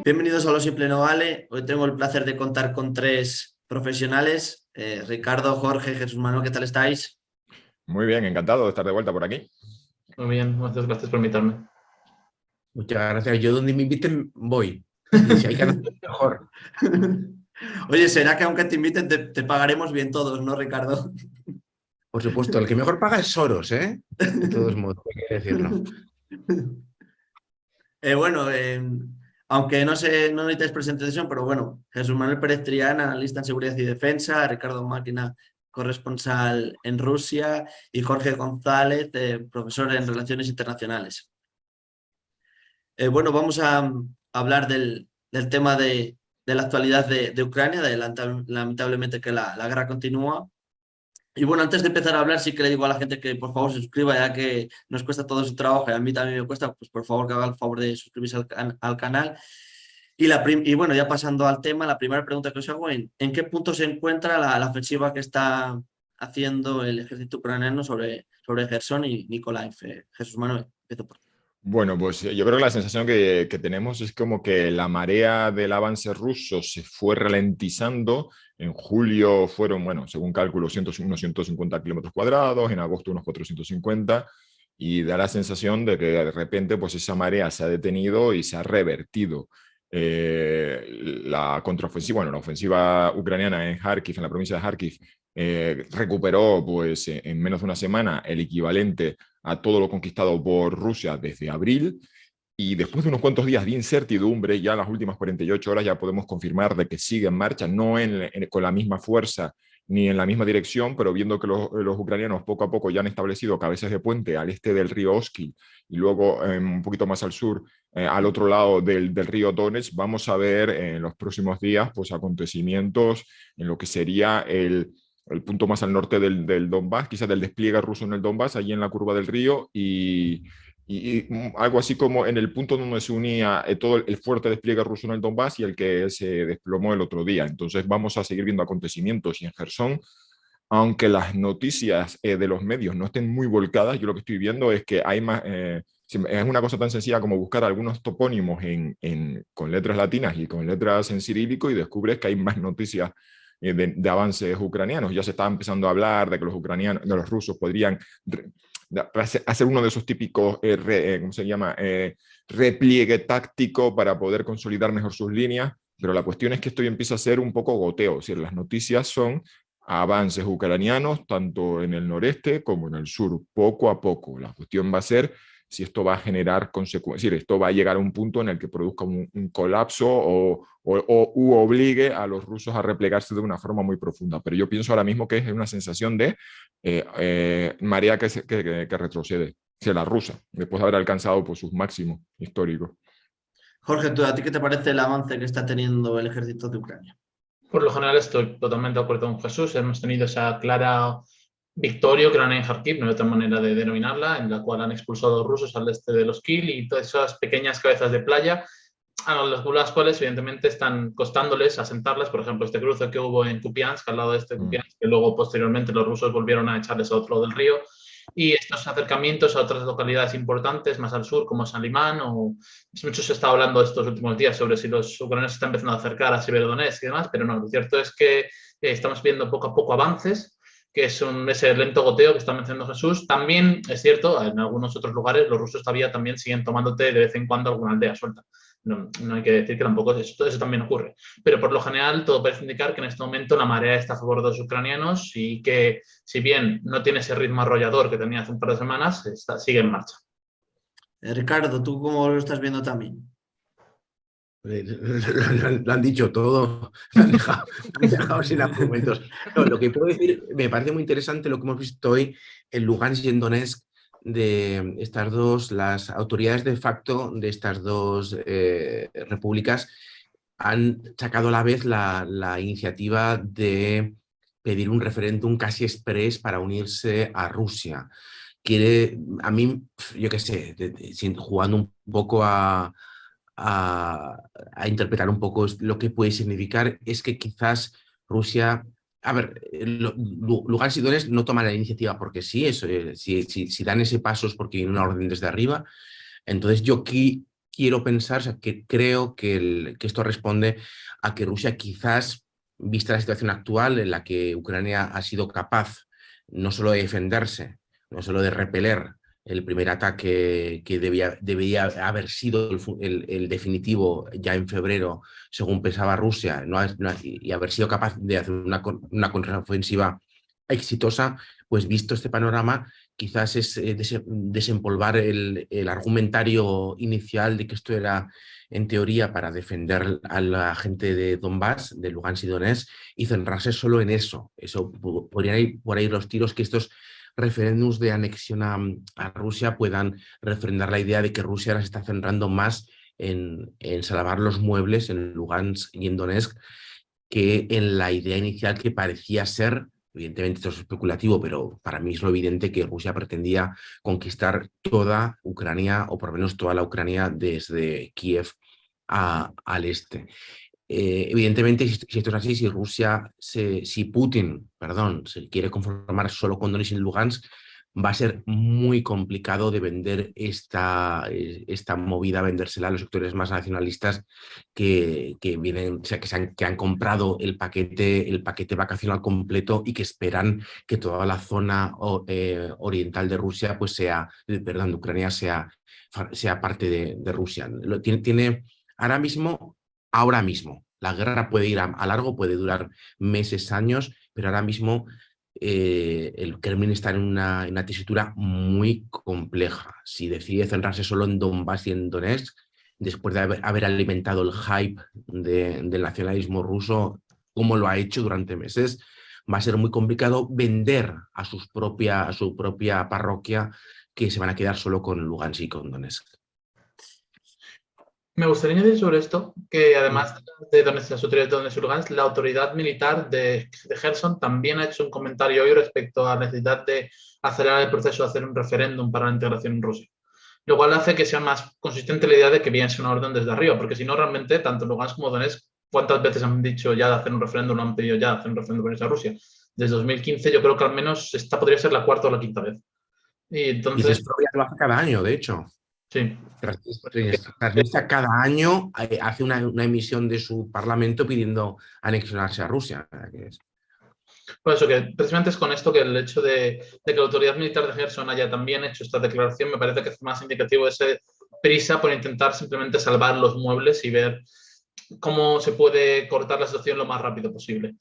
Bienvenidos a Lo Simple No Vale. Hoy tengo el placer de contar con tres profesionales, Ricardo, Jorge, Jesús Manuel, ¿qué tal estáis? Muy bien, encantado de estar de vuelta por aquí. Muy bien, muchas gracias por invitarme. Muchas gracias. Yo donde me inviten voy. Y si hay que hacer mejor. Oye, ¿será que aunque te inviten te pagaremos bien todos, no, Ricardo? Por supuesto, el que mejor paga es Soros, ¿eh? De todos modos, hay que decirlo. Bueno, aunque no necesitáis presentación, pero bueno, Jesús Manuel Pérez Triana, analista en seguridad y defensa, Ricardo Máquina, corresponsal en Rusia, y Jorge González, profesor en relaciones internacionales. Bueno, vamos a hablar del tema de la actualidad de Ucrania, lamentablemente que la guerra continúa. Y bueno, antes de empezar a hablar, sí que le digo a la gente que por favor se suscriba, ya que nos cuesta todo su trabajo y a mí también me cuesta, pues por favor que haga el favor de suscribirse al canal. Y bueno, ya pasando al tema, la primera pregunta que os hago, ¿en qué punto se encuentra la ofensiva que está haciendo el ejército ucraniano sobre Jersón y Nikolaev? Jesús Manuel, empiezo por ti. Bueno, pues yo creo que la sensación que tenemos es como que la marea del avance ruso se fue ralentizando. En julio fueron, bueno, según cálculo, unos 150 kilómetros cuadrados, en agosto unos 450, y da la sensación de que de repente pues esa marea se ha detenido y se ha revertido. La contraofensiva, bueno, la ofensiva ucraniana en Kharkiv, en la provincia de Kharkiv, recuperó pues en menos de una semana el equivalente a todo lo conquistado por Rusia desde abril, y después de unos cuantos días de incertidumbre, ya en las últimas 48 horas ya podemos confirmar de que sigue en marcha, no con la misma fuerza ni en la misma dirección, pero viendo que los ucranianos poco a poco ya han establecido cabezas de puente al este del río Oskil y luego un poquito más al sur, al otro lado del río Donetsk, vamos a ver en los próximos días pues, acontecimientos en lo que sería el punto más al norte del Donbass, quizás del despliegue ruso en el Donbass, allí en la curva del río, y algo así como en el punto donde se unía todo el fuerte despliegue ruso en el Donbass y el que se desplomó el otro día. Entonces vamos a seguir viendo acontecimientos, y en Gerson, aunque las noticias de los medios no estén muy volcadas, yo lo que estoy viendo es que hay más... es una cosa tan sencilla como buscar algunos topónimos con letras latinas y con letras en cirílico, y descubres que hay más noticias de avances ucranianos. Ya se está empezando a hablar de que los rusos podrían hacer uno de esos típicos ¿cómo se llama? Repliegue táctico para poder consolidar mejor sus líneas, pero la cuestión es que esto empieza a ser un poco goteo. Es decir, las noticias son avances ucranianos tanto en el noreste como en el sur, poco a poco. La cuestión va a ser si esto va a generar consecuencias, esto va a llegar a un punto en el que produzca un colapso u obligue a los rusos a replegarse de una forma muy profunda. Pero yo pienso ahora mismo que es una sensación de marea que retrocede, la rusa, después de haber alcanzado pues, sus máximos históricos. Jorge, ¿a ti qué te parece el avance que está teniendo el ejército de Ucrania? Por lo general estoy totalmente de acuerdo con Jesús. Hemos tenido esa clara victoria ucraniana en Kharkiv, no hay otra manera de denominarla, en la cual han expulsado a los rusos al este de los Kil y todas esas pequeñas cabezas de playa a las cuales evidentemente están costándoles asentarlas. Por ejemplo, este cruce que hubo en Kupiansk, al lado de este Kupiansk, que luego posteriormente los rusos volvieron a echarles a otro lado del río, y estos acercamientos a otras localidades importantes más al sur como San Limán, o mucho se está hablando estos últimos días sobre si los ucranianos se están empezando a acercar a Severodonetsk y demás, pero no, lo cierto es que estamos viendo poco a poco avances, que es ese lento goteo que está mencionando Jesús. También es cierto, en algunos otros lugares los rusos todavía también siguen tomándote de vez en cuando alguna aldea suelta. No, no hay que decir que tampoco eso también ocurre. Pero por lo general todo parece indicar que en este momento la marea está a favor de los ucranianos y que si bien no tiene ese ritmo arrollador que tenía hace un par de semanas, sigue en marcha. Ricardo, ¿tú cómo lo estás viendo también? Lo han dicho todo, me han dejado sin argumentos. No, lo que puedo decir, me parece muy interesante lo que hemos visto hoy en Lugansk y en Donetsk, de estas dos, las autoridades de facto de estas dos repúblicas han sacado a la vez la iniciativa de pedir un referéndum casi express para unirse a Rusia. Quiere, a mí, yo qué sé, jugando un poco a interpretar un poco lo que puede significar, es que quizás Rusia... A ver, Lugansk y Donetsk no toman la iniciativa porque sí, eso, si dan ese paso es porque viene una orden desde arriba. Entonces yo aquí quiero pensar, o sea, que creo que esto responde a que Rusia quizás, vista la situación actual en la que Ucrania ha sido capaz no solo de defenderse, no solo de repeler el primer ataque que debía haber sido el definitivo ya en febrero, según pensaba Rusia, y haber sido capaz de hacer una contraofensiva exitosa, pues visto este panorama, quizás es desempolvar el argumentario inicial de que esto era, en teoría, para defender a la gente de Donbass, de Lugansk y Donetsk, y centrarse solo en eso. Eso podrían ir por ahí los tiros, que estos referéndums de anexión a Rusia puedan refrendar la idea de que Rusia ahora se está centrando más en salvar los muebles en Lugansk y en Donetsk que en la idea inicial que parecía ser. Evidentemente esto es especulativo, pero para mí es lo evidente que Rusia pretendía conquistar toda Ucrania, o por lo menos toda la Ucrania desde Kiev al este. Evidentemente, si esto es así, si Putin, perdón, se quiere conformar solo con Donetsk y Lugansk, va a ser muy complicado de vender esta movida, vendérsela a los sectores más nacionalistas que vienen, o sea, que han comprado el paquete vacacional completo y que esperan que toda la zona oriental de Rusia, pues perdón, de Ucrania sea parte de Rusia. Ahora mismo, la guerra puede ir a largo, puede durar meses, años, pero ahora mismo el Kremlin está en una tesitura muy compleja. Si decide centrarse solo en Donbass y en Donetsk, después de haber alimentado el hype del nacionalismo ruso, como lo ha hecho durante meses, va a ser muy complicado vender a su propia parroquia, que se van a quedar solo con Lugansk y con Donetsk. Me gustaría añadir sobre esto que además de Donetsk, las autoridades de Donetsk y Lugansk, la autoridad militar de Gerson también ha hecho un comentario hoy respecto a la necesidad de acelerar el proceso de hacer un referéndum para la integración en Rusia. Lo cual hace que sea más consistente la idea de que viene una orden desde arriba, porque si no, realmente, tanto Lugansk como Donetsk, ¿cuántas veces han dicho ya de hacer un referéndum, han pedido ya de hacer un referéndum con esa Rusia? Desde 2015 yo creo que al menos esta podría ser la cuarta o la quinta vez. Y entonces... Transnistria lo hace cada año, de hecho. Sí. Transnistria cada año hace una emisión de su parlamento pidiendo anexionarse a Rusia. Por eso que precisamente es con esto que el hecho de que la autoridad militar de Gerson haya también hecho esta declaración me parece que es más indicativo de ese prisa por intentar simplemente salvar los muebles y ver cómo se puede cortar la situación lo más rápido posible.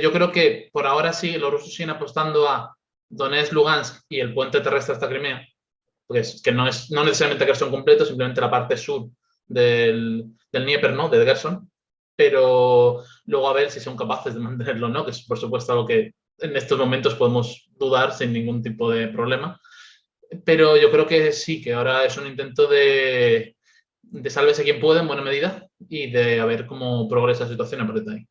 Yo creo que por ahora sí, los rusos siguen apostando a Donetsk, Lugansk y el puente terrestre hasta Crimea, pues, que no necesariamente Gerson completo, simplemente la parte sur del Dnieper, ¿no? De Gerson, pero luego a ver si son capaces de mantenerlo o no, que es por supuesto algo que en estos momentos podemos dudar sin ningún tipo de problema. Pero yo creo que sí, que ahora es un intento de sálvese quien puede en buena medida y de a ver cómo progresa la situación a partir de ahí.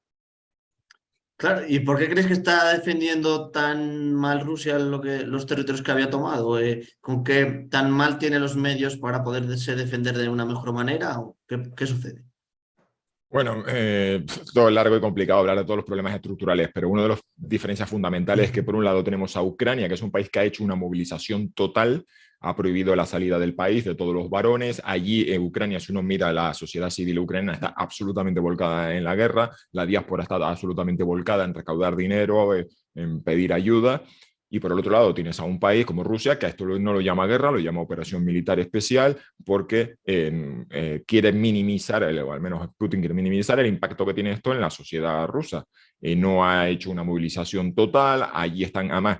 Claro, ¿y por qué crees que está defendiendo tan mal Rusia los territorios que había tomado? ¿Con qué tan mal tiene los medios para poderse defender de una mejor manera? ¿Qué sucede? Bueno, todo es largo y complicado hablar de todos los problemas estructurales, pero una de las diferencias fundamentales es que por un lado tenemos a Ucrania, que es un país que ha hecho una movilización total, ha prohibido la salida del país de todos los varones. Allí en Ucrania, si uno mira, la sociedad civil ucraniana está absolutamente volcada en la guerra, la diáspora está absolutamente volcada en recaudar dinero, en pedir ayuda. Y por el otro lado tienes a un país como Rusia, que a esto no lo llama guerra, lo llama operación militar especial, porque quiere minimizar, o al menos Putin quiere minimizar el impacto que tiene esto en la sociedad rusa. No ha hecho una movilización total, allí están además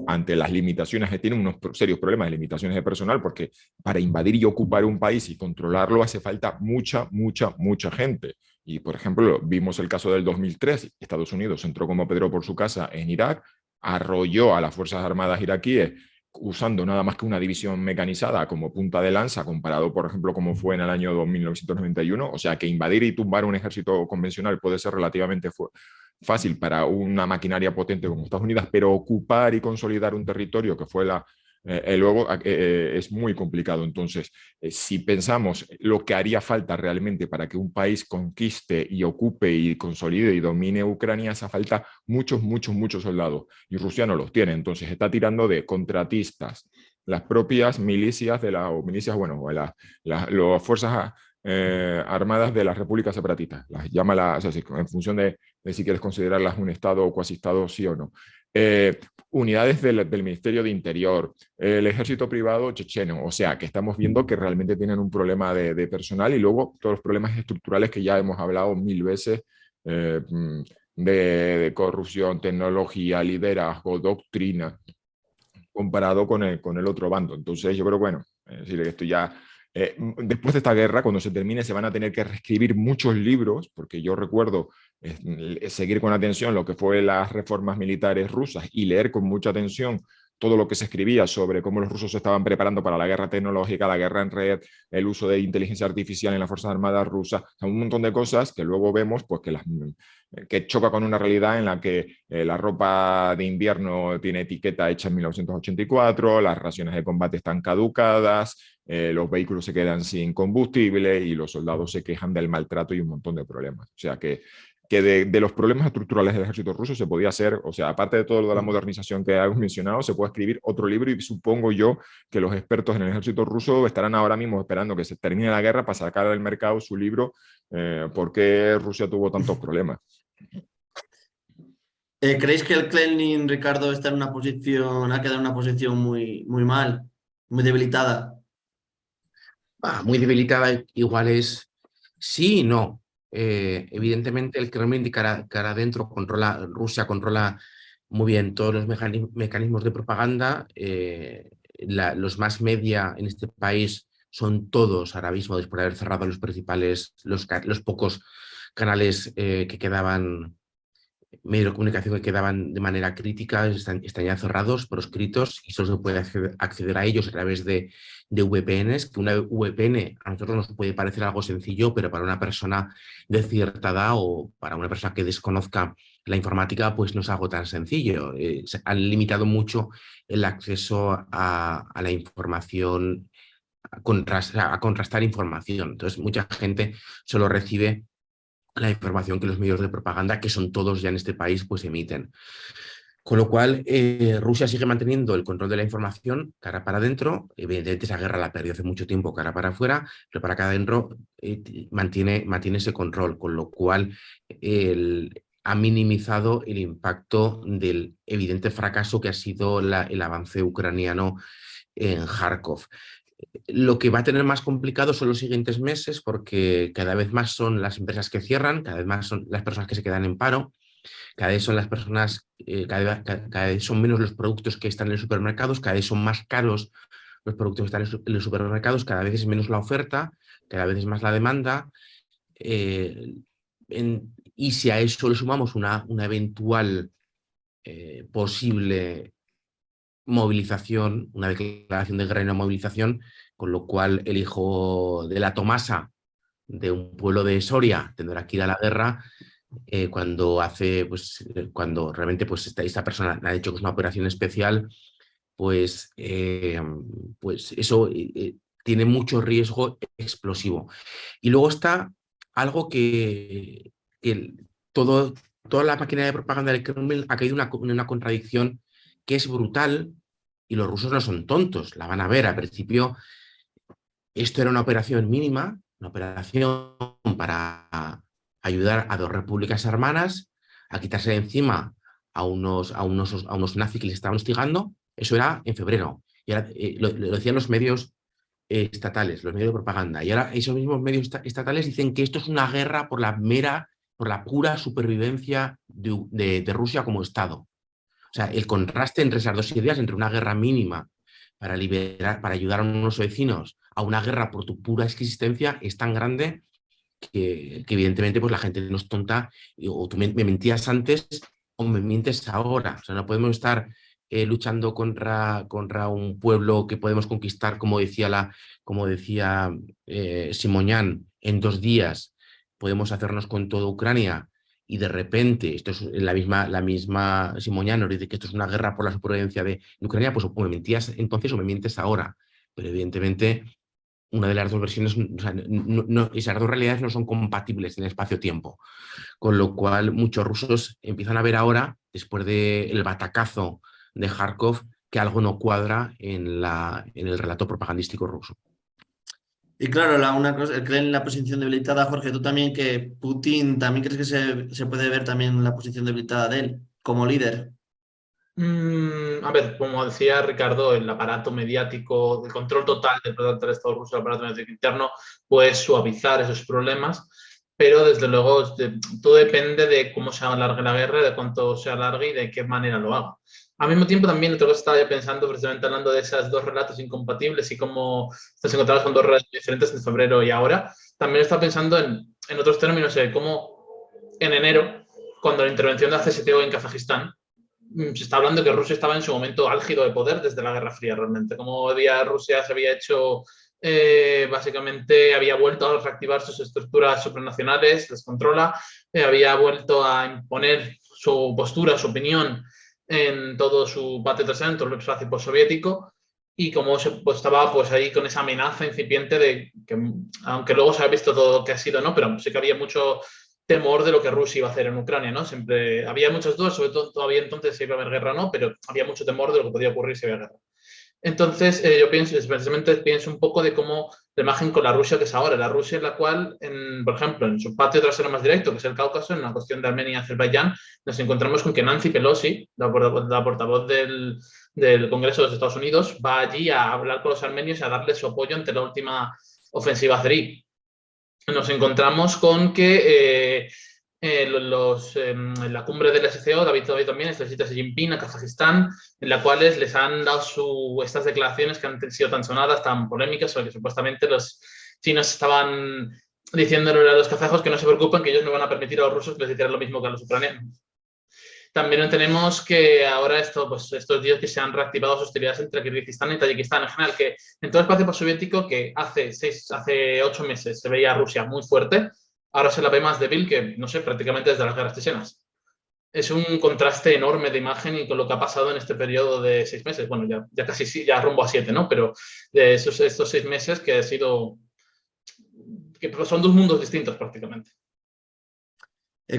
ante las limitaciones, que tienen unos serios problemas de limitaciones de personal, porque para invadir y ocupar un país y controlarlo hace falta mucha gente. Y por ejemplo, vimos el caso del 2003, Estados Unidos entró como Pedro por su casa en Irak, arrolló a las Fuerzas Armadas iraquíes usando nada más que una división mecanizada como punta de lanza, comparado, por ejemplo, como fue en el año 1991. O sea, que invadir y tumbar un ejército convencional puede ser relativamente fácil para una maquinaria potente como Estados Unidos, pero ocupar y consolidar un territorio que fue luego es muy complicado. Entonces, si pensamos lo que haría falta realmente para que un país conquiste y ocupe y consolide y domine Ucrania, hace falta muchos soldados, y Rusia no los tiene. Entonces está tirando de contratistas, las propias milicias o milicias, bueno, o las fuerzas armadas de las repúblicas separatistas. Las llama o sea, en función de si quieres considerarlas un estado o cuasi estado, sí o no. Unidades del Ministerio de Interior, el ejército privado checheno, o sea, que estamos viendo que realmente tienen un problema de personal, y luego todos los problemas estructurales que ya hemos hablado 1000 veces, de corrupción, tecnología, liderazgo, doctrina, comparado con el otro bando. Entonces yo creo, bueno, es decir, que esto ya, después de esta guerra, cuando se termine, se van a tener que reescribir muchos libros, porque yo recuerdo seguir con atención lo que fue las reformas militares rusas y leer con mucha atención todo lo que se escribía sobre cómo los rusos se estaban preparando para la guerra tecnológica, la guerra en red, el uso de inteligencia artificial en las Fuerzas Armadas rusas, o sea, un montón de cosas que luego vemos pues, que choca con una realidad en la que la ropa de invierno tiene etiqueta hecha en 1984, las raciones de combate están caducadas, los vehículos se quedan sin combustible y los soldados se quejan del maltrato y un montón de problemas. O sea que de los problemas estructurales del ejército ruso se podía hacer, o sea, aparte de todo lo de la modernización que hemos mencionado, se puede escribir otro libro, y supongo yo que los expertos en el ejército ruso estarán ahora mismo esperando que se termine la guerra para sacar al mercado su libro, ¿por qué Rusia tuvo tantos problemas? ¿Creéis que el Kremlin, Ricardo, está en una posición, ha quedado en una posición muy, muy mal, muy debilitada? Muy debilitada, igual es sí y no. Evidentemente el Kremlin de cara adentro Rusia controla muy bien todos los mecanismos de propaganda. Los más media en este país son todos ahora mismo, después de haber cerrado los pocos canales que quedaban, medios de comunicación que quedaban de manera crítica, están ya cerrados, proscritos, y solo se puede acceder a ellos a través de VPNs, que una VPN a nosotros nos puede parecer algo sencillo, pero para una persona de cierta edad o para una persona que desconozca la informática, pues no es algo tan sencillo. Se han limitado mucho el acceso a la información, a contrastar información. Entonces, mucha gente solo recibe la información que los medios de propaganda, que son todos ya en este país, pues emiten. Con lo cual, Rusia sigue manteniendo el control de la información cara para adentro. Evidentemente, esa guerra la perdió hace mucho tiempo cara para afuera, pero para acá adentro mantiene ese control, con lo cual ha minimizado el impacto del evidente fracaso que ha sido el avance ucraniano en Kharkov. Lo que va a tener más complicado son los siguientes meses, porque cada vez más son las empresas que cierran, cada vez más son las personas que se quedan en paro, cada vez son las personas, cada vez son menos los productos que están en los supermercados, cada vez son más caros los productos que están en los supermercados, cada vez es menos la oferta, cada vez es más la demanda. Y si a eso le sumamos una eventual posible movilización, una declaración de guerra y una movilización, con lo cual el hijo de la Tomasa de un pueblo de Soria tendrá que ir a la guerra, cuando realmente pues esta persona ha dicho que es una operación especial, pues eso tiene mucho riesgo explosivo. Y luego está algo que toda la máquina de propaganda del Kremlin ha caído en una contradicción que es brutal, y los rusos no son tontos, la van a ver. Al principio esto era una operación mínima, una operación para ayudar a dos repúblicas hermanas a quitarse de encima a unos nazis que les estaban hostigando. Eso era en febrero. Y ahora, lo decían los medios estatales, los medios de propaganda. Y ahora esos mismos medios estatales dicen que esto es una guerra por la pura supervivencia de Rusia como Estado. O sea, el contraste entre esas dos ideas, entre una guerra mínima para ayudar a unos vecinos, a una guerra por tu pura existencia, es tan grande que evidentemente pues la gente no es tonta, o tú me mentías antes o me mientes ahora. O sea, no podemos estar luchando contra un pueblo que podemos conquistar, como decía Simonian, en 2 días podemos hacernos con toda Ucrania, y de repente, esto es la misma Simonian nos dice que esto es una guerra por la supervivencia de Ucrania, pues o me mentías entonces o me mientes ahora. Pero evidentemente una de las dos versiones, o sea, esas dos realidades no son compatibles en el espacio-tiempo. Con lo cual muchos rusos empiezan a ver ahora, después del batacazo de Kharkov, que algo no cuadra en el relato propagandístico ruso. Y claro, una cosa, creen la posición debilitada, Jorge, tú también, que Putin, ¿también crees que se puede ver también la posición debilitada de él como líder? A ver, como decía Ricardo, el aparato mediático, el control total del Estado ruso, el aparato mediático interno, puede suavizar esos problemas, pero desde luego todo depende de cómo se alargue la guerra, de cuánto se alargue y de qué manera lo haga. Al mismo tiempo, también otra cosa estaba pensando, precisamente hablando de esos dos relatos incompatibles y cómo nos encontramos con dos relatos diferentes en febrero y ahora, también estaba pensando en otros términos, de cómo en enero, cuando la intervención de CSTO en Kazajistán, se está hablando que Rusia estaba en su momento álgido de poder desde la Guerra Fría, realmente. Como Rusia se había hecho, básicamente había vuelto a reactivar sus estructuras supranacionales, las controla, había vuelto a imponer su postura, su opinión en todo su patio trasero, en todo el espacio postsoviético, y como estaba pues ahí con esa amenaza incipiente de que, aunque luego se ha visto todo lo que ha sido, ¿no? Pero sí que había mucho temor de lo que Rusia iba a hacer en Ucrania, ¿no? Siempre había muchas dudas, sobre todo todavía entonces si iba a haber guerra o no, pero había mucho temor de lo que podía ocurrir si había guerra. Entonces, yo precisamente pienso un poco de cómo la imagen con la Rusia que es ahora, la Rusia en la cual, por ejemplo, en su patio trasero más directo, que es el Cáucaso, en la cuestión de Armenia y Azerbaiyán, nos encontramos con que Nancy Pelosi, la portavoz del Congreso de los Estados Unidos, va allí a hablar con los armenios y a darles su apoyo ante la última ofensiva azerí. Nos encontramos con que en la cumbre del SCO, David también, esta visita a Xi Jinping a Kazajistán, en la cual les han dado estas declaraciones que han sido tan sonadas, tan polémicas, sobre que supuestamente los chinos estaban diciéndole a los kazajos que no se preocupen, que ellos no van a permitir a los rusos que les hicieran lo mismo que a los ucranianos. También tenemos que ahora estos días que se han reactivado hostilidades entre Kirguistán y Tayikistán en general, que en todo el espacio postsoviético que hace 8 meses se veía a Rusia muy fuerte, ahora se la ve más débil que, no sé, prácticamente desde las guerras chechenas. Es un contraste enorme de imagen y con lo que ha pasado en este periodo de 6 meses. Bueno, ya casi ya rumbo a 7, ¿no? Pero de estos 6 meses que que son dos mundos distintos prácticamente.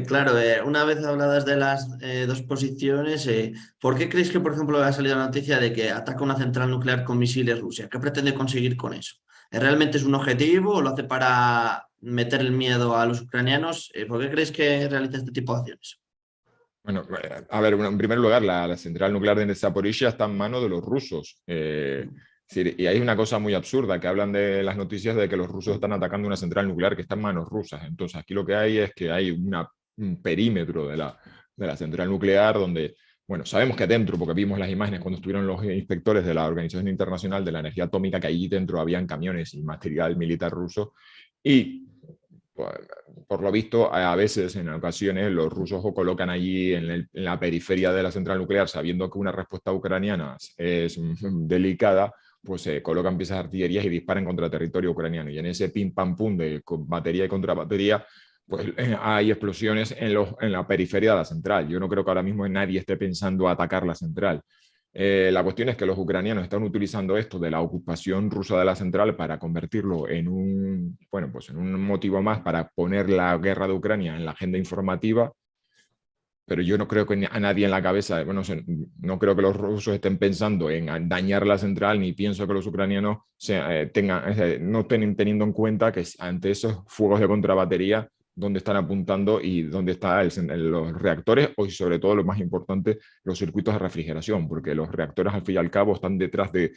Claro, una vez habladas de las dos posiciones, ¿por qué creéis que, por ejemplo, ha salido la noticia de que ataca una central nuclear con misiles Rusia? ¿Qué pretende conseguir con eso? ¿Realmente es un objetivo o lo hace para meter el miedo a los ucranianos? ¿Por qué creéis que realiza este tipo de acciones? Bueno, a ver, en primer lugar, la central nuclear de Zaporizhia está en manos de los rusos. Y hay una cosa muy absurda, que hablan de las noticias de que los rusos están atacando una central nuclear que está en manos rusas. Entonces, aquí lo que hay es que hay un perímetro de la central nuclear donde, bueno, sabemos que dentro, porque vimos las imágenes cuando estuvieron los inspectores de la Organización Internacional de la Energía Atómica, que allí dentro habían camiones y material militar ruso, y por lo visto, a veces, en ocasiones, los rusos colocan allí en la periferia de la central nuclear, sabiendo que una respuesta ucraniana es delicada, pues se colocan piezas de artillería y disparan contra territorio ucraniano. Y en ese pim pam pum de batería y contra batería, pues hay explosiones en la periferia de la central. Yo no creo que ahora mismo nadie esté pensando atacar la central. La cuestión es que los ucranianos están utilizando esto de la ocupación rusa de la central para convertirlo en un motivo más para poner la guerra de Ucrania en la agenda informativa, pero yo no creo que a nadie en la cabeza, no creo que los rusos estén pensando en dañar la central, ni pienso que los ucranianos no estén teniendo en cuenta que ante esos fuegos de contrabatería dónde están apuntando y dónde están los reactores, y sobre todo, lo más importante, los circuitos de refrigeración, porque los reactores al fin y al cabo están detrás de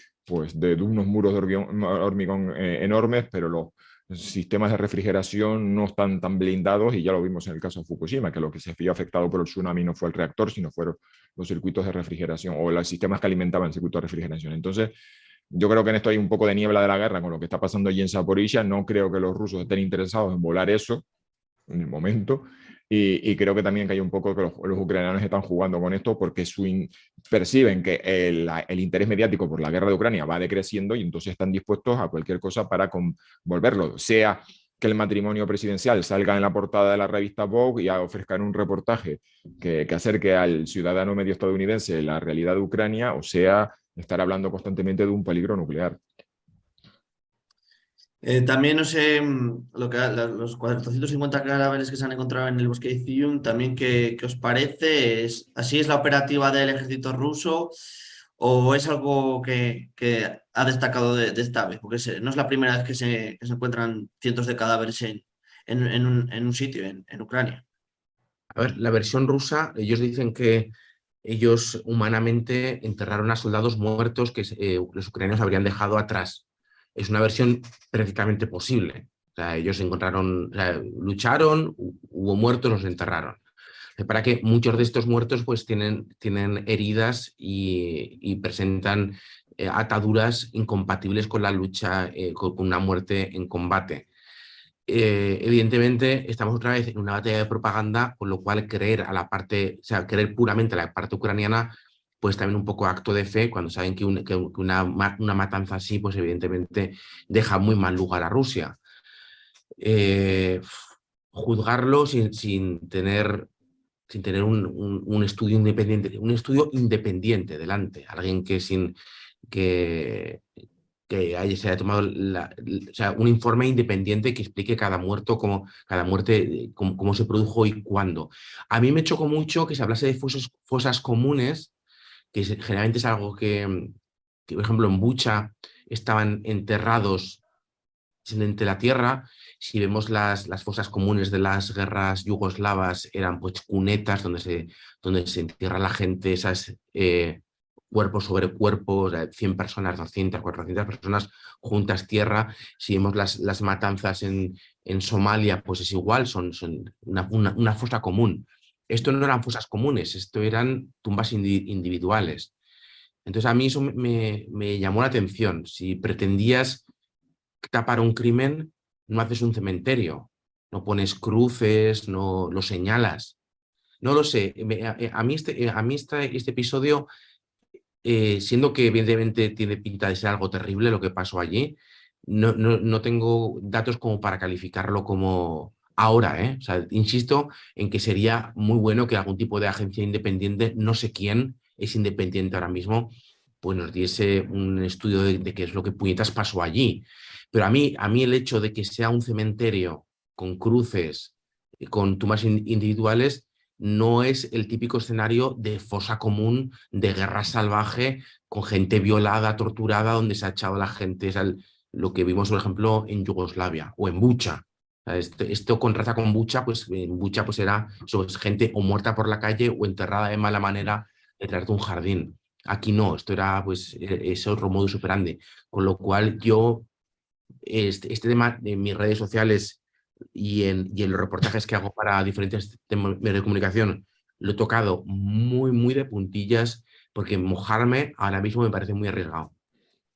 unos muros de hormigón enormes, pero los sistemas de refrigeración no están tan blindados, y ya lo vimos en el caso de Fukushima, que lo que se vio afectado por el tsunami no fue el reactor, sino fueron los circuitos de refrigeración o los sistemas que alimentaban el circuito de refrigeración. Entonces, yo creo que en esto hay un poco de niebla de la guerra con lo que está pasando allí en Zaporizhia. No creo que los rusos estén interesados en volar eso en el momento, y creo que también que hay un poco que los ucranianos están jugando con esto porque perciben que el interés mediático por la guerra de Ucrania va decreciendo, y entonces están dispuestos a cualquier cosa para volverlo, sea que el matrimonio presidencial salga en la portada de la revista Vogue y ofrezcan un reportaje que acerque al ciudadano medio estadounidense la realidad de Ucrania, o sea estar hablando constantemente de un peligro nuclear. También, no sé, los 450 cadáveres que se han encontrado en el bosque de Izium, también, ¿qué os parece? ¿Así es la operativa del ejército ruso? ¿O es algo que ha destacado de esta vez? Porque no es la primera vez que se encuentran cientos de cadáveres en un sitio, en Ucrania. A ver, la versión rusa, ellos dicen que ellos humanamente enterraron a soldados muertos que los ucranianos habrían dejado atrás. Es una versión perfectamente posible. O sea, ellos encontraron, o sea, lucharon, hubo muertos, los enterraron. Para que muchos de estos muertos pues tienen heridas y presentan ataduras incompatibles con la lucha, con una muerte en combate. Evidentemente estamos otra vez en una batalla de propaganda, con lo cual creer a la parte, o sea, creer puramente a la parte ucraniana, pues también un poco acto de fe, cuando saben que una matanza así, pues evidentemente deja muy mal lugar a Rusia. Juzgarlo sin tener un estudio independiente delante, alguien que, se haya tomado o sea, un informe independiente que explique cada muerte, cómo se produjo y cuándo. A mí me chocó mucho que se hablase de fosas comunes, que generalmente es algo que, por ejemplo, en Bucha estaban enterrados entre la tierra. Si vemos las fosas comunes de las guerras yugoslavas, eran pues cunetas donde se entierra la gente, esas cuerpos sobre cuerpos, 100 personas, 200, 400 personas juntas tierra. Si vemos las matanzas en Somalia, pues es igual, son una fosa común. Esto no eran fosas comunes, esto eran tumbas individuales. Entonces a mí eso me llamó la atención. Si pretendías tapar un crimen, no haces un cementerio, no pones cruces, no lo señalas. No lo sé, a mí este episodio, siendo que evidentemente tiene pinta de ser algo terrible lo que pasó allí, no tengo datos como para calificarlo como ahora, ¿eh? O sea, insisto en que sería muy bueno que algún tipo de agencia independiente, no sé quién es independiente ahora mismo, pues nos diese un estudio de qué es lo que puñetas pasó allí. Pero a mí el hecho de que sea un cementerio con cruces, con tumbas individuales, no es el típico escenario de fosa común, de guerra salvaje, con gente violada, torturada, donde se ha echado a la gente. Lo que vimos, por ejemplo, en Yugoslavia o en Bucha. Esto contrasta con Bucha, pues en Bucha pues era gente o muerta por la calle o enterrada de mala manera detrás de un jardín. Aquí no, esto era pues es otro modus operandi. Con lo cual yo, este tema en mis redes sociales y en los reportajes que hago para diferentes medios de comunicación, lo he tocado muy de puntillas, porque mojarme ahora mismo me parece muy arriesgado.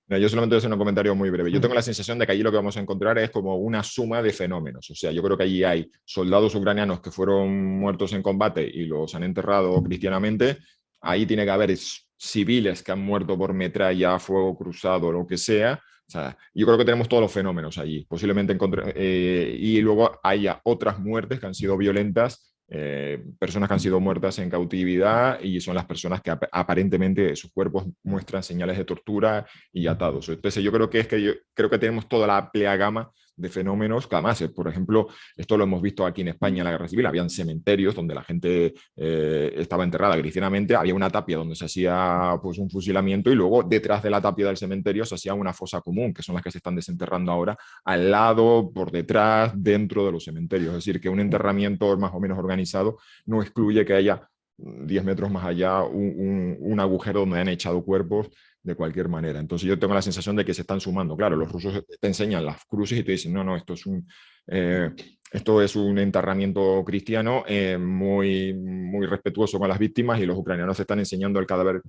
Yo solamente voy a hacer un comentario muy breve. Yo tengo la sensación de que allí lo que vamos a encontrar es como una suma de fenómenos. O sea, yo creo que allí hay soldados ucranianos que fueron muertos en combate y los han enterrado cristianamente. Ahí tiene que haber civiles que han muerto por metralla, fuego cruzado, lo que sea. O sea, yo creo que tenemos todos los fenómenos allí. Posiblemente y luego haya otras muertes que han sido violentas, personas que han sido muertas en cautividad y son las personas que aparentemente sus cuerpos muestran señales de tortura y atados. Entonces yo creo que tenemos toda la amplia gama de fenómenos que además, por ejemplo, esto lo hemos visto aquí en España en la Guerra Civil, habían cementerios donde la gente estaba enterrada cristianamente, había una tapia donde se hacía pues un fusilamiento y luego detrás de la tapia del cementerio se hacía una fosa común, que son las que se están desenterrando ahora, al lado, por detrás, dentro de los cementerios. Es decir, que un enterramiento más o menos organizado no excluye que haya 10 metros más allá un agujero donde han echado cuerpos de cualquier manera. Entonces yo tengo la sensación de que se están sumando. Claro, los rusos te enseñan las cruces y te dicen, no, esto es un enterramiento cristiano muy respetuoso con las víctimas, y los ucranianos te están enseñando el cadáver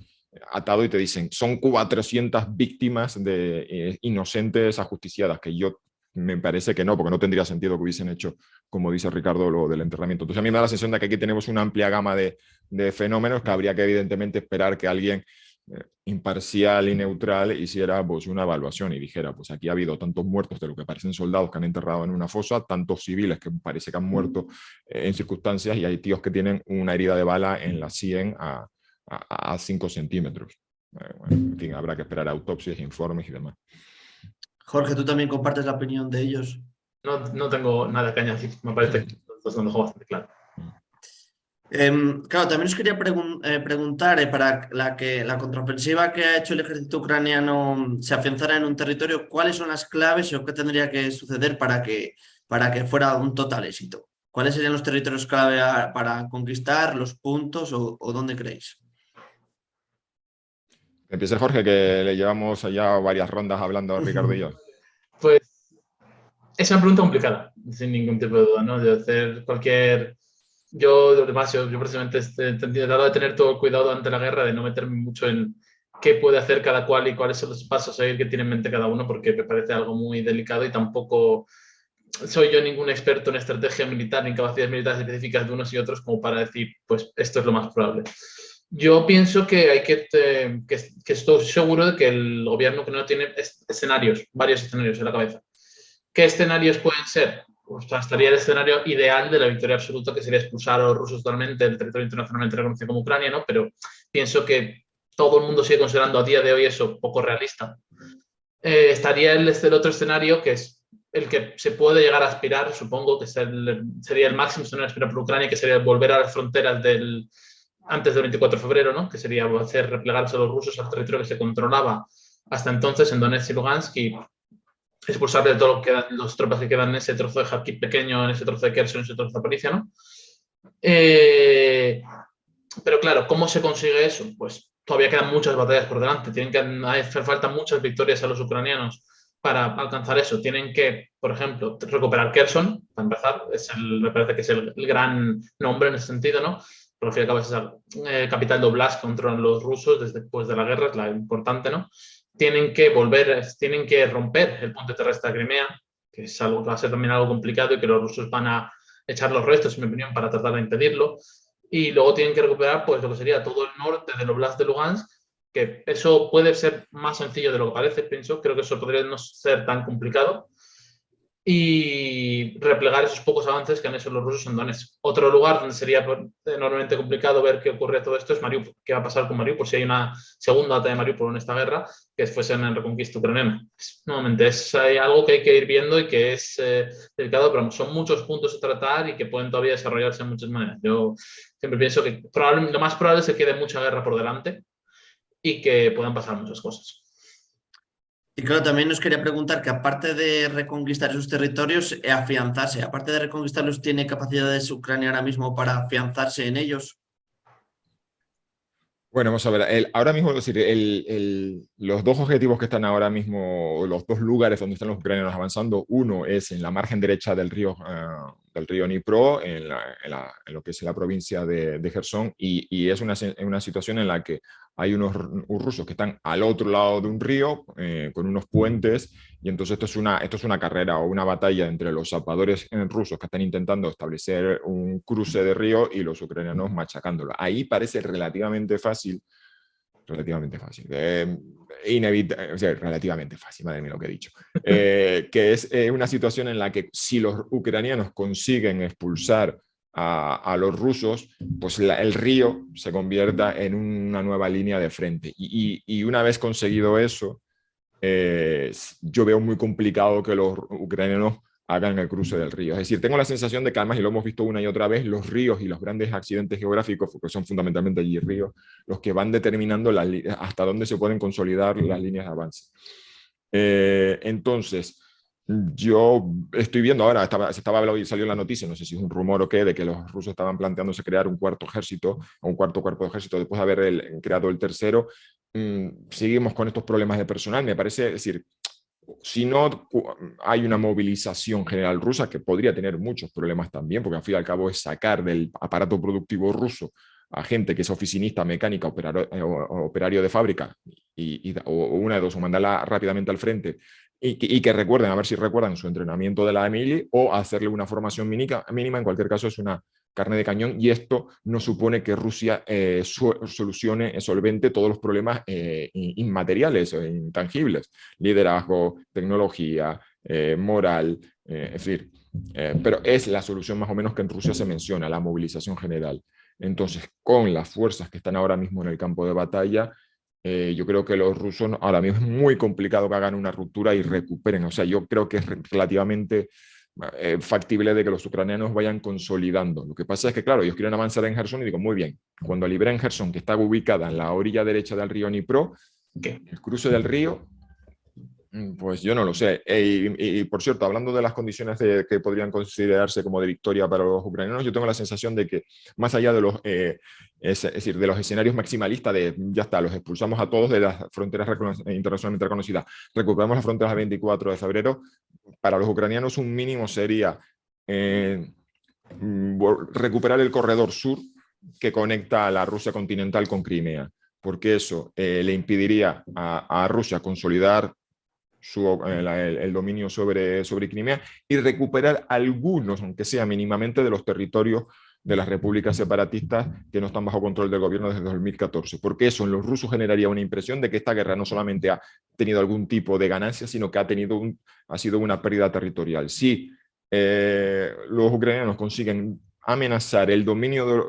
atado y te dicen, son 400 víctimas de inocentes ajusticiadas, que yo me parece que no, porque no tendría sentido que hubiesen hecho, como dice Ricardo, lo del enterramiento. Entonces a mí me da la sensación de que aquí tenemos una amplia gama de fenómenos que habría que evidentemente esperar que alguien imparcial y neutral hiciera pues una evaluación y dijera, pues aquí ha habido tantos muertos de lo que parecen soldados que han enterrado en una fosa, tantos civiles que parece que han muerto en circunstancias, y hay tíos que tienen una herida de bala en la 100 a 5 centímetros. Bueno, en fin, habrá que esperar autopsias, informes y demás. Jorge, ¿tú también compartes la opinión de ellos? No tengo nada que añadir, me parece que lo dejó bastante claro. Claro, también os quería preguntar, para la contraofensiva que ha hecho el ejército ucraniano se afianzara en un territorio, ¿cuáles son las claves o qué tendría que suceder para que fuera un total éxito? ¿Cuáles serían los territorios clave para conquistar, los puntos o dónde creéis? Empieza Jorge, que le llevamos ya varias rondas hablando Ricardo y yo. Pues es una pregunta complicada, sin ningún tipo de duda, ¿no? De hacer cualquier... Yo personalmente he tratado de tener todo el cuidado ante la guerra, de no meterme mucho en qué puede hacer cada cual y cuáles son los pasos a seguir que tiene en mente cada uno, porque me parece algo muy delicado y tampoco soy yo ningún experto en estrategia militar ni en capacidades militares específicas de unos y otros como para decir, pues esto es lo más probable. Yo pienso que hay que estoy seguro de que el gobierno que no tiene escenarios, varios escenarios en la cabeza. ¿Qué escenarios pueden ser? Pues estaría el escenario ideal de la victoria absoluta, que sería expulsar a los rusos totalmente del territorio internacionalmente reconocido como Ucrania, ¿no? Pero pienso que todo el mundo sigue considerando a día de hoy eso poco realista. Estaría el otro escenario, que es el que se puede llegar a aspirar, supongo que sería el máximo escenario a aspirar por Ucrania, que sería volver a las fronteras antes del 24 de febrero, ¿no? Que sería hacer replegarse a los rusos al territorio que se controlaba hasta entonces en Donetsk y Lugansk y expulsar de todo lo que los tropas que quedan en ese trozo de Kharkiv pequeño, en ese trozo de Kherson, en ese trozo de Zaporizhia, ¿no? Pero claro, ¿cómo se consigue eso? Pues todavía quedan muchas batallas por delante, hacer falta muchas victorias a los ucranianos para alcanzar eso. Tienen que, por ejemplo, recuperar Kherson, para empezar, me parece que es el gran nombre en ese sentido, ¿no? Por al fin y al cabo es esa capital de Oblast que controlan los rusos después de la guerra, es la importante, ¿no? Tienen que romper el puente terrestre de Crimea, que es algo que va a ser también algo complicado y que los rusos van a echar los restos, en mi opinión, para tratar de impedirlo. Y luego tienen que recuperar pues, lo que sería todo el norte del Oblast de Lugansk, que eso puede ser más sencillo de lo que parece, pienso. Creo que eso podría no ser tan complicado. Y replegar esos pocos avances que han hecho los rusos en Donetsk. Otro lugar donde sería enormemente complicado ver qué ocurre todo esto es Mariupol. ¿Qué va a pasar con Mariupol si hay una segunda batalla de Mariupol en esta guerra que fuese en el reconquista ucraniana? Nuevamente, es algo que hay que ir viendo y que es delicado, pero son muchos puntos a tratar y que pueden todavía desarrollarse de muchas maneras. Yo siempre pienso que lo más probable es que quede mucha guerra por delante y que puedan pasar muchas cosas. Y claro, también nos quería preguntar que aparte de reconquistar esos territorios, afianzarse, aparte de reconquistarlos, ¿tiene capacidades Ucrania ahora mismo para afianzarse en ellos? Bueno, vamos a ver, ahora mismo, es decir, los dos objetivos que están ahora mismo, los dos lugares donde están los ucranianos avanzando, uno es en la margen derecha del río Dnipro, en lo que es la provincia de Jersón, y es una situación en la que hay unos rusos que están al otro lado de un río, con unos puentes, y entonces esto es una carrera o una batalla entre los zapadores rusos que están intentando establecer un cruce de río y los ucranianos machacándolo. Ahí parece relativamente fácil, o sea, relativamente fácil, madre mía lo que he dicho, que es una situación en la que si los ucranianos consiguen expulsar a los rusos, pues el río se convierta en una nueva línea de frente. Y una vez conseguido eso, yo veo muy complicado que los ucranianos hagan el cruce del río. Es decir, tengo la sensación de que además, y lo hemos visto una y otra vez, los ríos y los grandes accidentes geográficos, porque son fundamentalmente allí ríos, los que van determinando hasta dónde se pueden consolidar las líneas de avance. Entonces, yo estoy viendo ahora, se estaba hablando y salió la noticia, no sé si es un rumor o qué, de que los rusos estaban planteándose crear un cuarto ejército, o un cuarto cuerpo de ejército, después de haber creado el tercero. Seguimos con estos problemas de personal, me parece, es decir, si no hay una movilización general rusa, que podría tener muchos problemas también, porque al fin y al cabo es sacar del aparato productivo ruso a gente que es oficinista, mecánica, operario de fábrica, o una de dos, o mandarla rápidamente al frente, y que recuerden, a ver si recuerdan su entrenamiento de la mili, o hacerle una formación mínima, en cualquier caso es una carne de cañón, y esto no supone que Rusia solvente todos los problemas inmateriales o intangibles, liderazgo, tecnología, moral, es decir, pero es la solución más o menos que en Rusia se menciona, la movilización general. Entonces, con las fuerzas que están ahora mismo en el campo de batalla, yo creo que los rusos ahora mismo es muy complicado que hagan una ruptura y recuperen. O sea, yo creo que es relativamente factible de que los ucranianos vayan consolidando. Lo que pasa es que, claro, ellos quieren avanzar en Gerson y digo, muy bien, cuando liberen Gerson, que está ubicada en la orilla derecha del río Dnipro, el cruce del río, pues yo no lo sé. Y por cierto, hablando de las condiciones que podrían considerarse como de victoria para los ucranianos, yo tengo la sensación de que más allá de es decir, de los escenarios maximalistas de ya está, los expulsamos a todos de las fronteras internacionalmente reconocidas, recuperamos las fronteras el 24 de febrero, para los ucranianos un mínimo sería recuperar el corredor sur que conecta a la Rusia continental con Crimea, porque eso le impediría a Rusia consolidar el dominio sobre Crimea y recuperar algunos, aunque sea mínimamente, de los territorios de las repúblicas separatistas que no están bajo control del gobierno desde 2014, porque eso en los rusos generaría una impresión de que esta guerra no solamente ha tenido algún tipo de ganancia, sino que ha sido una pérdida territorial. Si los ucranianos consiguen amenazar el dominio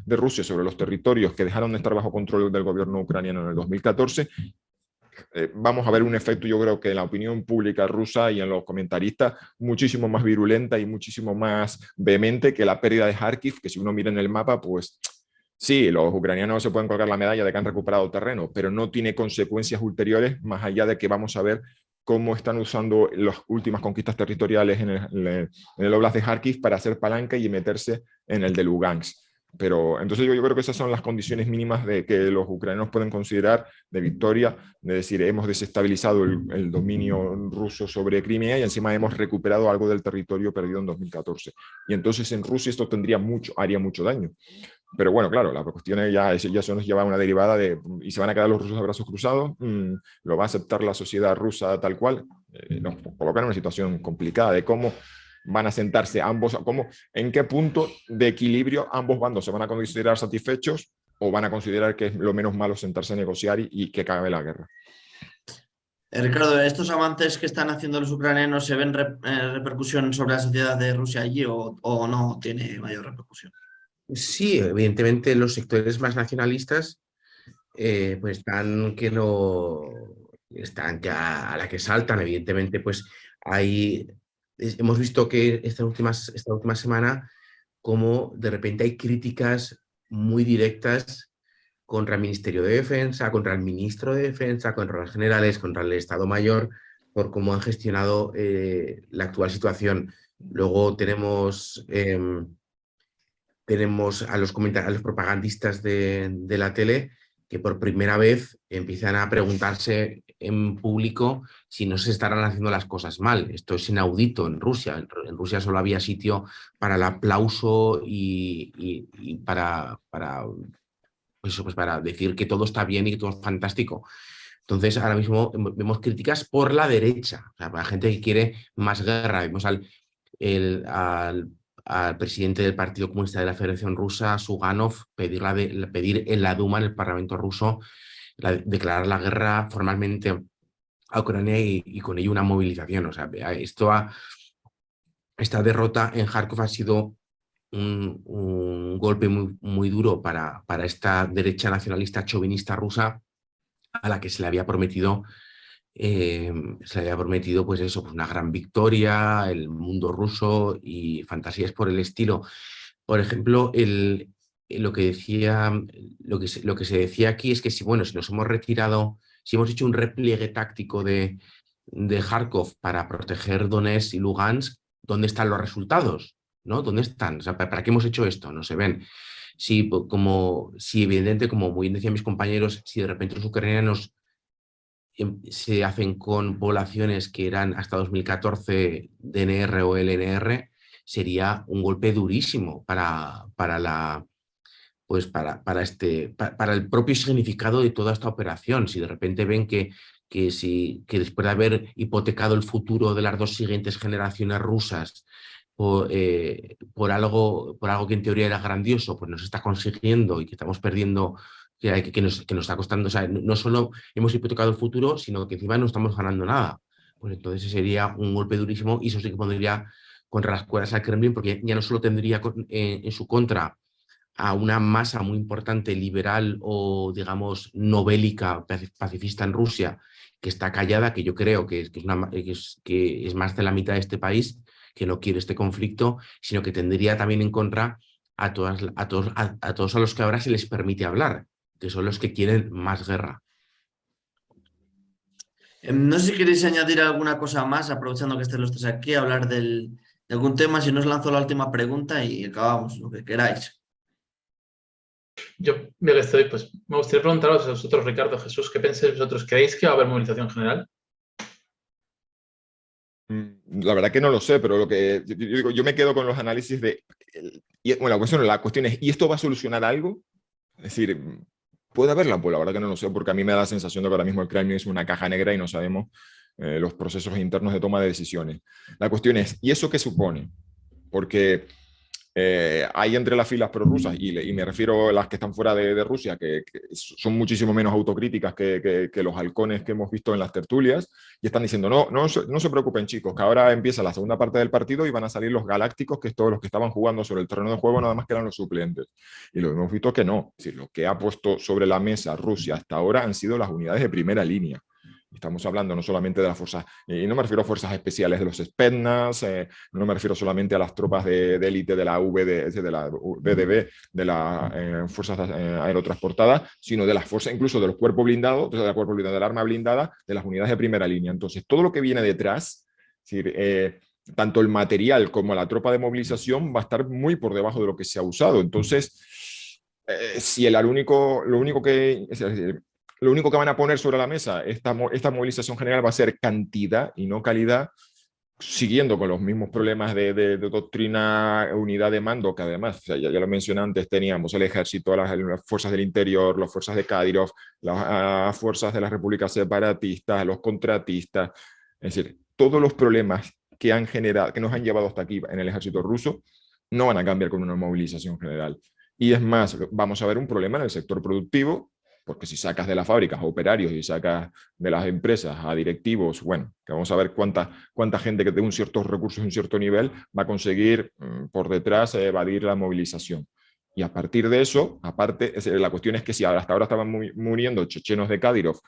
de Rusia sobre los territorios que dejaron de estar bajo control del gobierno ucraniano en el 2014, vamos a ver un efecto, yo creo que en la opinión pública rusa y en los comentaristas, muchísimo más virulenta y muchísimo más vehemente que la pérdida de Kharkiv, que si uno mira en el mapa, pues sí, los ucranianos se pueden colgar la medalla de que han recuperado terreno, pero no tiene consecuencias ulteriores más allá de que vamos a ver cómo están usando las últimas conquistas territoriales en el Oblast de Kharkiv para hacer palanca y meterse en el de Lugansk. Pero entonces yo creo que esas son las condiciones mínimas de que los ucranianos pueden considerar de victoria, de decir, hemos desestabilizado el dominio ruso sobre Crimea y encima hemos recuperado algo del territorio perdido en 2014. Y entonces en Rusia esto haría mucho daño. Pero bueno, claro, la cuestión ya se nos lleva a una derivada ¿y se van a quedar los rusos a brazos cruzados? ¿Lo va a aceptar la sociedad rusa tal cual? Nos colocan en una situación complicada de cómo van a sentarse ambos, en qué punto de equilibrio ambos bandos se van a considerar satisfechos o van a considerar que es lo menos malo sentarse a negociar y que acabe la guerra. Ricardo, ¿estos avances que están haciendo los ucranianos se ven repercusión sobre la sociedad de Rusia allí o no tiene mayor repercusión? Sí, evidentemente los sectores más nacionalistas pues están que a la que saltan. Evidentemente, pues hemos visto que esta última semana como de repente hay críticas muy directas contra el Ministerio de Defensa, contra el Ministro de Defensa, contra los generales, contra el Estado Mayor, por cómo han gestionado la actual situación. Luego tenemos a los propagandistas de la tele que por primera vez empiezan a preguntarse en público si no se estarán haciendo las cosas mal. Esto es inaudito en Rusia. En Rusia solo había sitio para el aplauso y para decir que todo está bien y que todo es fantástico. Entonces, ahora mismo vemos críticas por la derecha, o sea, para gente que quiere más guerra. Vemos al presidente del Partido Comunista de la Federación Rusa, Suganov, pedir en la Duma, en el Parlamento ruso, declarar la guerra formalmente a Ucrania y con ello una movilización. O sea, esta derrota en Kharkov ha sido un golpe muy, muy duro para esta derecha nacionalista chauvinista rusa, a la que se le había prometido pues eso, pues una gran victoria, el mundo ruso y fantasías por el estilo. Por ejemplo, lo que se decía aquí es que si nos hemos retirado, si hemos hecho un repliegue táctico de Kharkov para proteger Donetsk y Lugansk, ¿dónde están los resultados? ¿No? ¿Dónde están? O sea, ¿para qué hemos hecho esto? No se ven. Si evidentemente, como muy bien decían mis compañeros, si de repente los ucranianos se hacen con poblaciones que eran hasta 2014 DNR o LNR, sería un golpe durísimo para el propio significado de toda esta operación. Si de repente ven que después de haber hipotecado el futuro de las dos siguientes generaciones rusas por algo que en teoría era grandioso, pues nos está consiguiendo y que estamos perdiendo, que nos está costando. O sea, no solo hemos hipotecado el futuro, sino que encima no estamos ganando nada. Pues entonces sería un golpe durísimo y eso sí que pondría contra las cuerdas al Kremlin, porque ya no solo tendría en su contra a una masa muy importante liberal o, digamos, no bélica, pacifista en Rusia, que está callada, que yo creo que es más de la mitad de este país, que no quiere este conflicto, sino que tendría también en contra a todos a los que ahora se les permite hablar, que son los que quieren más guerra. No sé si queréis añadir alguna cosa más, aprovechando que estén los tres aquí, hablar de algún tema, si no os lanzo la última pregunta y acabamos, lo que queráis. Yo, ya que estoy, pues me gustaría preguntaros a vosotros, Ricardo, Jesús, ¿qué pensáis vosotros? ¿Creéis que va a haber movilización general? La verdad que no lo sé, pero lo que yo me quedo con los análisis de... Bueno, la cuestión es, ¿y esto va a solucionar algo? Es decir, ¿puede haberla? Pues la verdad que no lo sé, porque a mí me da la sensación de que ahora mismo el Kremlin es una caja negra y no sabemos los procesos internos de toma de decisiones. La cuestión es, ¿y eso qué supone? Porque hay entre las filas prorrusas, y me refiero a las que están fuera de Rusia, que son muchísimo menos autocríticas que los halcones que hemos visto en las tertulias, y están diciendo, no se preocupen chicos, que ahora empieza la segunda parte del partido y van a salir los galácticos, que es todos los que estaban jugando sobre el terreno de juego, nada más que eran los suplentes. Y lo hemos visto que no. Es decir, lo que ha puesto sobre la mesa Rusia hasta ahora han sido las unidades de primera línea. Estamos hablando no solamente de las fuerzas, y no me refiero a fuerzas especiales de los Spetsnaz, no me refiero solamente a las tropas de élite de la VDB, de las fuerzas aerotransportadas, sino de las fuerzas, incluso de los cuerpos blindados, del arma blindada, de las unidades de primera línea. Entonces, todo lo que viene detrás, es decir, tanto el material como la tropa de movilización va a estar muy por debajo de lo que se ha usado. Entonces, si lo único que van a poner sobre la mesa esta movilización general va a ser cantidad y no calidad, siguiendo con los mismos problemas de doctrina, unidad de mando, que además, o sea, ya lo mencioné antes, teníamos el ejército, las fuerzas del interior, las fuerzas de Kadyrov, las fuerzas de las repúblicas separatistas, los contratistas, es decir, todos los problemas que nos han llevado hasta aquí en el ejército ruso no van a cambiar con una movilización general. Y es más, vamos a ver un problema en el sector productivo, porque si sacas de las fábricas a operarios y sacas de las empresas a directivos, bueno, que vamos a ver cuánta gente que tenga ciertos recursos y un cierto nivel va a conseguir por detrás evadir la movilización. Y a partir de eso, aparte, la cuestión es que si hasta ahora estaban muriendo chechenos de Kadyrov,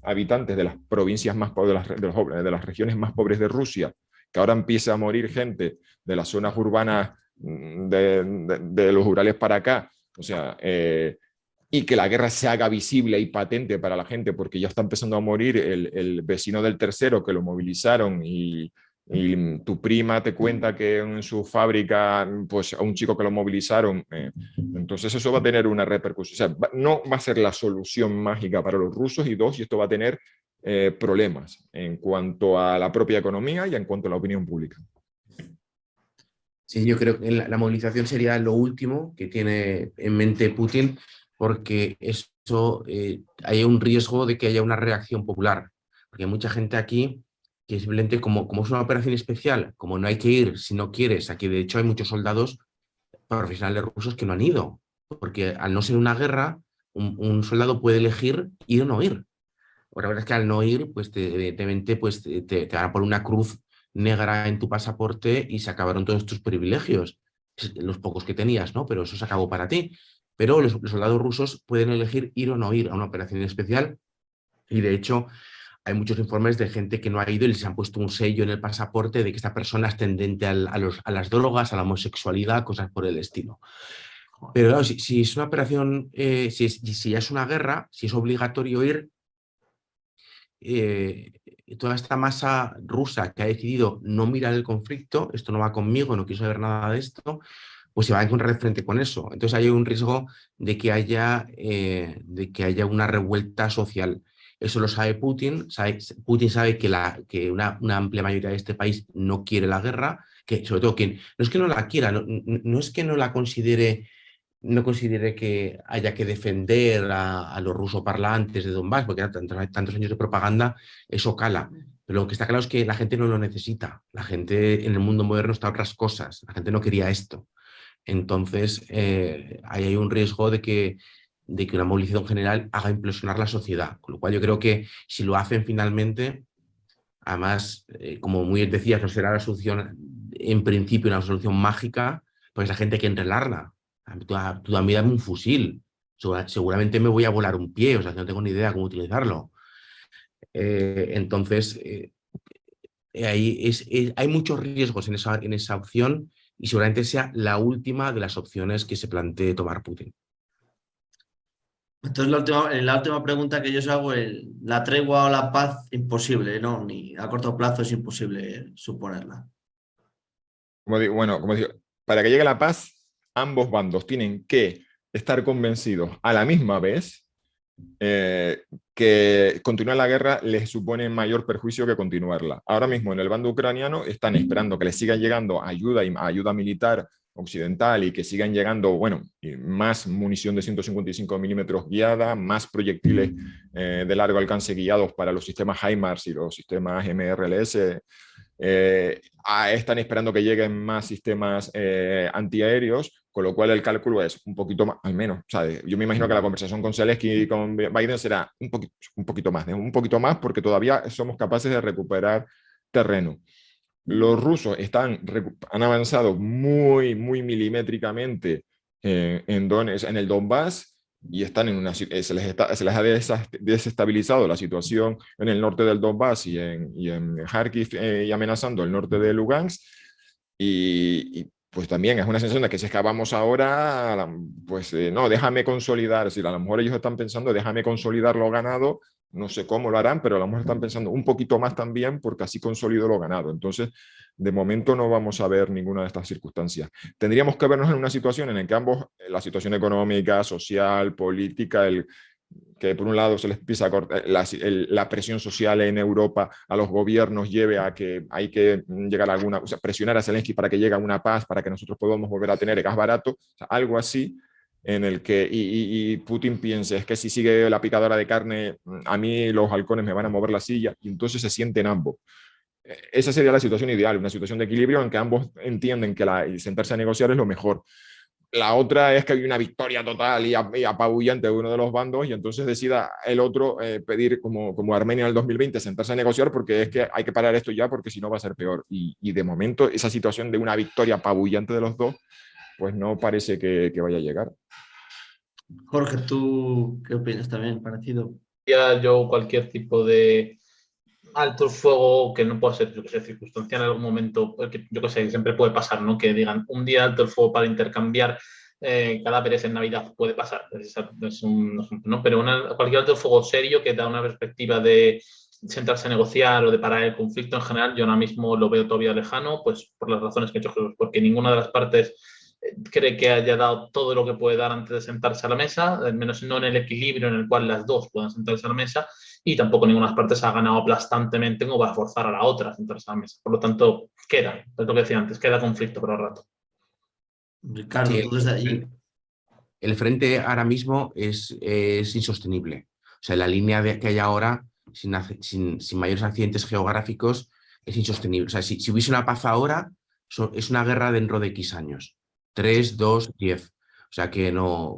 habitantes de las provincias más pobres, de las regiones más pobres de Rusia, que ahora empieza a morir gente de las zonas urbanas de los Urales para acá, o sea, y que la guerra se haga visible y patente para la gente, porque ya está empezando a morir el vecino del tercero que lo movilizaron y tu prima te cuenta que en su fábrica, pues a un chico que lo movilizaron, entonces eso va a tener una repercusión. O sea, no va a ser la solución mágica para los rusos, y dos, y esto va a tener problemas en cuanto a la propia economía y en cuanto a la opinión pública. Sí, yo creo que la movilización sería lo último que tiene en mente Putin, porque eso hay un riesgo de que haya una reacción popular. Porque hay mucha gente aquí que simplemente, como es una operación especial, como no hay que ir si no quieres, aquí de hecho hay muchos soldados profesionales rusos que no han ido, porque al no ser una guerra, un soldado puede elegir ir o no ir. La verdad es que al no ir, pues evidentemente pues, te van a poner una cruz negra en tu pasaporte y se acabaron todos tus privilegios, los pocos que tenías, ¿no? Pero eso se acabó para ti. Pero los soldados rusos pueden elegir ir o no ir a una operación especial, y de hecho hay muchos informes de gente que no ha ido y les han puesto un sello en el pasaporte de que esta persona es tendente a las drogas, a la homosexualidad, cosas por el estilo. Pero claro, si es una operación, si ya es una guerra, si es obligatorio ir, toda esta masa rusa que ha decidido no mirar el conflicto, esto no va conmigo, no quiero saber nada de esto, pues se va a encontrar de frente con eso. Entonces hay un riesgo de que haya una revuelta social. Eso lo sabe Putin. Putin sabe que una amplia mayoría de este país no quiere la guerra, que sobre todo quien no es que no la quiera, no es que no la considere, no considere que haya que defender a los rusoparlantes de Donbass, porque tantos años de propaganda, eso cala. Pero lo que está claro es que la gente no lo necesita. La gente en el mundo moderno está a otras cosas. La gente no quería esto. Entonces, ahí hay un riesgo de que una movilización general haga implosionar la sociedad. Con lo cual yo creo que si lo hacen finalmente, además, como muy bien decías, no será la solución, en principio, una solución mágica, pues la gente que entre el arna. Tú a mí dame un fusil. Seguramente me voy a volar un pie, o sea, que no tengo ni idea cómo utilizarlo. Entonces, hay muchos riesgos en esa opción y seguramente sea la última de las opciones que se plantee tomar Putin. Entonces, la última pregunta que yo os hago es, ¿la tregua o la paz? Imposible, ¿no? Ni a corto plazo es imposible suponerla. Como digo, para que llegue la paz, ambos bandos tienen que estar convencidos a la misma vez que continuar la guerra les supone mayor perjuicio que continuarla. Ahora mismo en el bando ucraniano están esperando que les siga llegando ayuda militar occidental y que sigan llegando, bueno, más munición de 155 milímetros guiada, más proyectiles de largo alcance guiados para los sistemas HIMARS y los sistemas MRLS. Están esperando que lleguen más sistemas antiaéreos, con lo cual el cálculo es un poquito más, al menos, ¿sabes? Yo me imagino que la conversación con Zelensky y con Biden será un poquito más, porque todavía somos capaces de recuperar terreno. Los rusos han avanzado muy milimétricamente en el Donbass y están se les ha desestabilizado la situación en el norte del Donbass y en Kharkiv y amenazando el norte de Lugansk. Y pues también es una sensación de que si escapamos ahora, pues no, déjame consolidar. Es decir, a lo mejor ellos están pensando, déjame consolidar lo ganado. No sé cómo lo harán, pero a lo mejor están pensando un poquito más también porque así consolido lo ganado. Entonces, de momento no vamos a ver ninguna de estas circunstancias. Tendríamos que vernos en una situación en la que ambos, la situación económica, social, política, que por un lado se les empieza a cortar la presión social en Europa a los gobiernos lleve a que hay que llegar a presionar a Zelensky para que llegue a una paz, para que nosotros podamos volver a tener gas barato, o sea, algo así en el que y Putin piense, es que si sigue la picadora de carne, a mí los halcones me van a mover la silla, y entonces se sienten ambos. Esa sería la situación ideal, una situación de equilibrio en que ambos entienden que sentarse a negociar es lo mejor. La otra es que hay una victoria total y apabullante de uno de los bandos y entonces decida el otro pedir, como Armenia en el 2020, sentarse a negociar porque es que hay que parar esto ya porque si no va a ser peor. Y de momento esa situación de una victoria apabullante de los dos, pues no parece que vaya a llegar. Jorge, ¿tú qué opinas también? Parecido. Yo cualquier tipo de alto el fuego que no pueda ser, yo que sé, circunstancial en algún momento, porque yo que sé, siempre puede pasar, ¿no? Que digan un día alto el fuego para intercambiar cadáveres en Navidad, puede pasar, es un ejemplo, ¿no? Pero cualquier alto el fuego serio que da una perspectiva de sentarse a negociar o de parar el conflicto en general, yo ahora mismo lo veo todavía lejano, pues por las razones que he hecho Jesús, porque ninguna de las partes cree que haya dado todo lo que puede dar antes de sentarse a la mesa, al menos no en el equilibrio en el cual las dos puedan sentarse a la mesa, y tampoco ninguna de las partes ha ganado aplastantemente como para forzar a la otra a sentarse a la mesa. Por lo tanto, queda, es lo que decía antes, queda conflicto por el rato. Ricardo, Sí, tú desde allí. el frente ahora mismo es insostenible. O sea, la línea que hay ahora, sin mayores accidentes geográficos, es insostenible. O sea, si hubiese una paz ahora, es una guerra dentro de X años. 3, 2, 10. O sea, que no,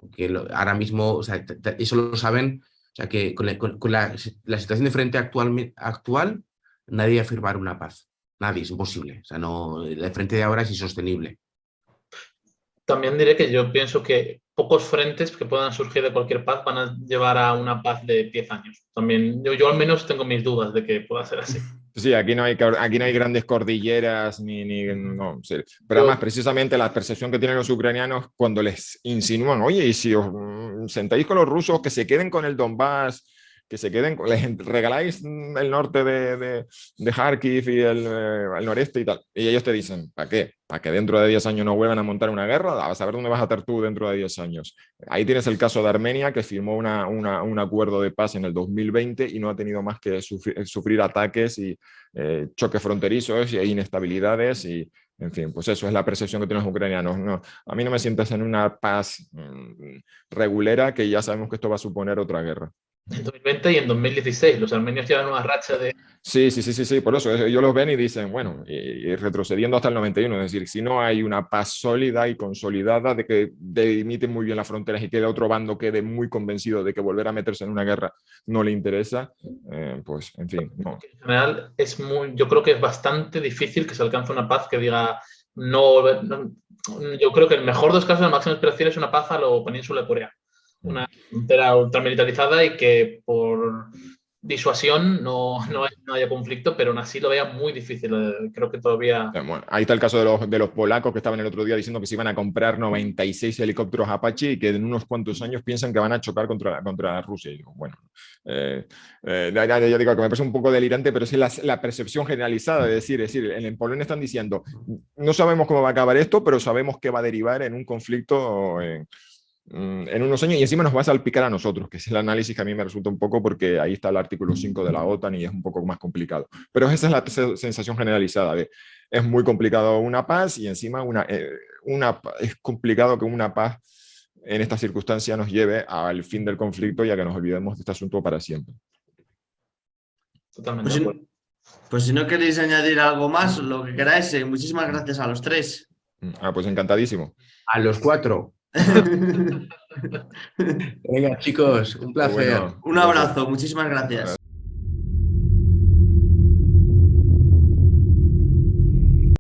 ahora mismo, o sea, eso lo saben. O sea, que con la situación de frente actual, nadie va a firmar una paz. Nadie, es imposible. O sea, no, el frente de ahora es insostenible. También diré que yo pienso que pocos frentes que puedan surgir de cualquier paz van a llevar a una paz de 10 años. También yo al menos tengo mis dudas de que pueda ser así. Sí, aquí no hay grandes cordilleras no, sí. Pero además, precisamente la percepción que tienen los ucranianos cuando les insinúan, oye, y si os sentáis con los rusos, que se queden con el Donbass, que se queden, les regaláis el norte de Kharkiv y el noreste y tal. Y ellos te dicen, ¿para qué? ¿Para que dentro de 10 años no vuelvan a montar una guerra? A saber dónde vas a estar tú dentro de 10 años. Ahí tienes el caso de Armenia, que firmó un acuerdo de paz en el 2020 y no ha tenido más que sufrir ataques y choques fronterizos e inestabilidades y, en fin, pues eso es la percepción que tienen los ucranianos. No, a mí no me sientas en una paz regulera, que ya sabemos que esto va a suponer otra guerra. En 2020 y en 2016 los armenios llevan una racha de... Sí, por eso ellos los ven y dicen, bueno, y retrocediendo hasta el 91, es decir, si no hay una paz sólida y consolidada de que delimiten muy bien las fronteras y que el otro bando quede muy convencido de que volver a meterse en una guerra no le interesa, pues, en fin, no. En general, yo creo que es bastante difícil que se alcance una paz que diga no. Yo creo que el mejor de los casos, la máxima aspiración es una paz a lo península de Corea. Una frontera ultramilitarizada y que por disuasión, no haya conflicto, pero aún así lo vea muy difícil. Creo que todavía... Bueno, ahí está el caso de los polacos que estaban el otro día diciendo que se iban a comprar 96 helicópteros Apache y que en unos cuantos años piensan que van a chocar contra Rusia. Y digo, bueno, ya digo que me parece un poco delirante, pero es la percepción generalizada de decir, en Polonia están diciendo, no sabemos cómo va a acabar esto, pero sabemos que va a derivar en un conflicto en unos años y encima nos va a salpicar a nosotros, que es el análisis que a mí me resulta un poco porque ahí está el artículo 5 de la OTAN y es un poco más complicado. Pero esa es la sensación generalizada de es muy complicado una paz y encima es complicado que una paz en esta circunstancia nos lleve al fin del conflicto y a que nos olvidemos de este asunto para siempre. Totalmente. Pues si no queréis añadir algo más, lo que queráis, muchísimas gracias a los tres. Pues encantadísimo. A los 4. Venga, chicos, un placer. Bueno, un abrazo, muchísimas gracias.